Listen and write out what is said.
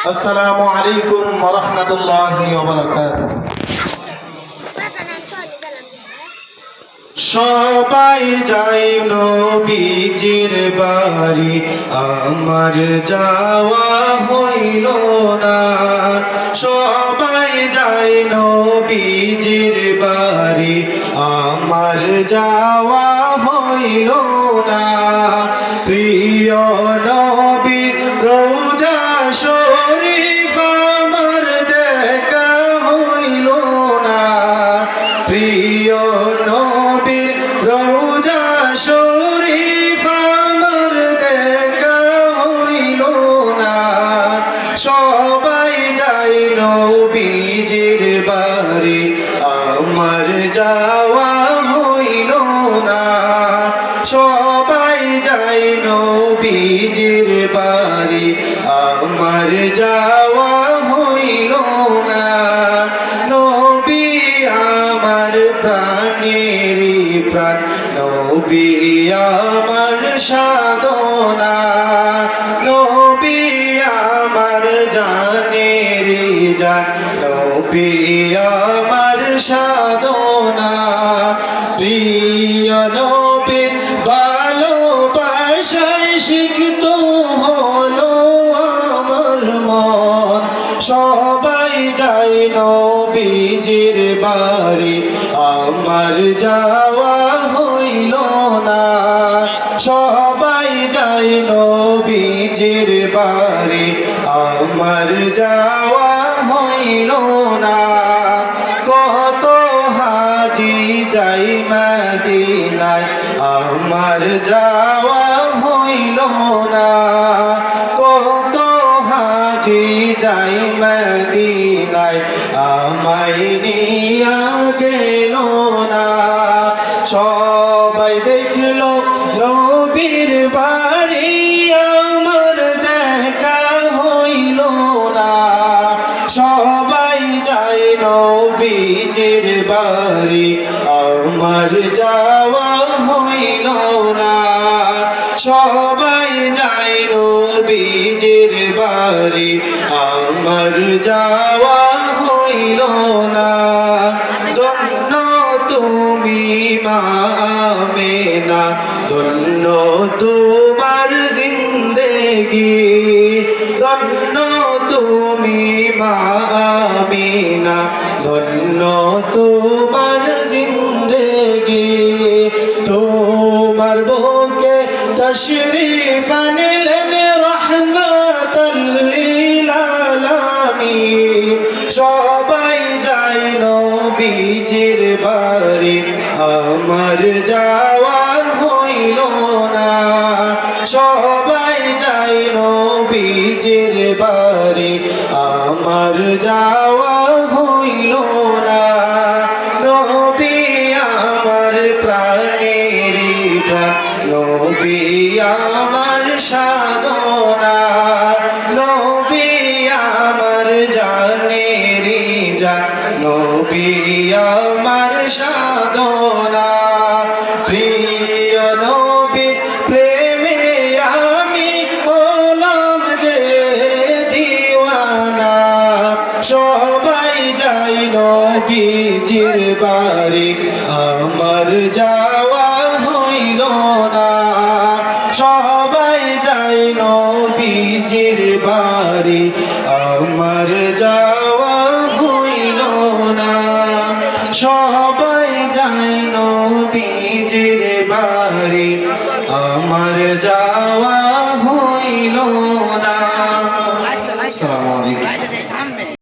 আসসালামু আলাইকুম ওয়া রাহমাতুল্লাহি ওয়া বারাকাতুহু। সবাই যাই নবীজির বাড়ি, আমার যাওয়া হইল না। সবাই যাই নবীজির বাড়ি, আমার যাওয়া হইল না। প্রিয় নবীর রওজা শরীফ আমার দেখা হইল না। প্রিয় নবীর রওজা শরীফ আমার দেখা হইল না। সবাই যাই নবীজির বাড়ি, আমার যাওয়া হইল না। সবাই যাই নবীজির বাড়ি, আমার যাওয়া হইল না। নবী আমার প্রাণেরই প্রাণ, নবী আমার সাধনা। নবী আমার জানেরই জান, নবী আমার সাধনা। প্রিয় নবীর ভালোবাসায় সিক্ত হলো আমার মন। সবাই যাই নবীজির বাড়ি, আমার যাওয়া হইল না। সবাই যাই নবীজির বাড়ি, আমার যাওয়া হইল না। কত হাজি যাই মদিনায়, আমার যাওয়া হইল না। কত হাজি যাই মদিনায়, আমায় নিয়া গেল না। সবাই দেখল নবীর বাড়ি, আমার দেখা হইল না। সবাই যাই নবীজির বাড়ি, আমার যাওয়া হইল না। সবাই যাই নবীজির বাড়ি, আমার যাওয়া হইল না। ধন্য তুমি মা আমেনা, ধন্য তোমার জিন্দেগি। ধন্য তুমি মা আমেনা, ধন্য তোমার জিন্দেগি। তোমার বুকে তশরীফ আনলেন রহমাতাল লিল আলামিন। সবাই যাই নবীজির বাড়ি, আমার যাওয়া হইল না। সবাই যাই নবীজির বাড়ি, আমার যাওয়া হইল না। নবী আমার প্রাণেরই প্রাণ, নবী আমার সাধনা। নবী আমার জানেরই জান, নবী আমার সাধনা। প্রিয় নবীর প্রেমে আমি হলাম যে দিওয়ানা। সবাই যাই নবীজির বাড়ি, আমার যাওয়া হইল না। সবাই যাই নবীজির বাড়ি, আমার যাওয়া হইল না। সবাই যাই নবীজির বাড়ি, আমার যাওয়া হইল না। আসসালামু আলাইকুম।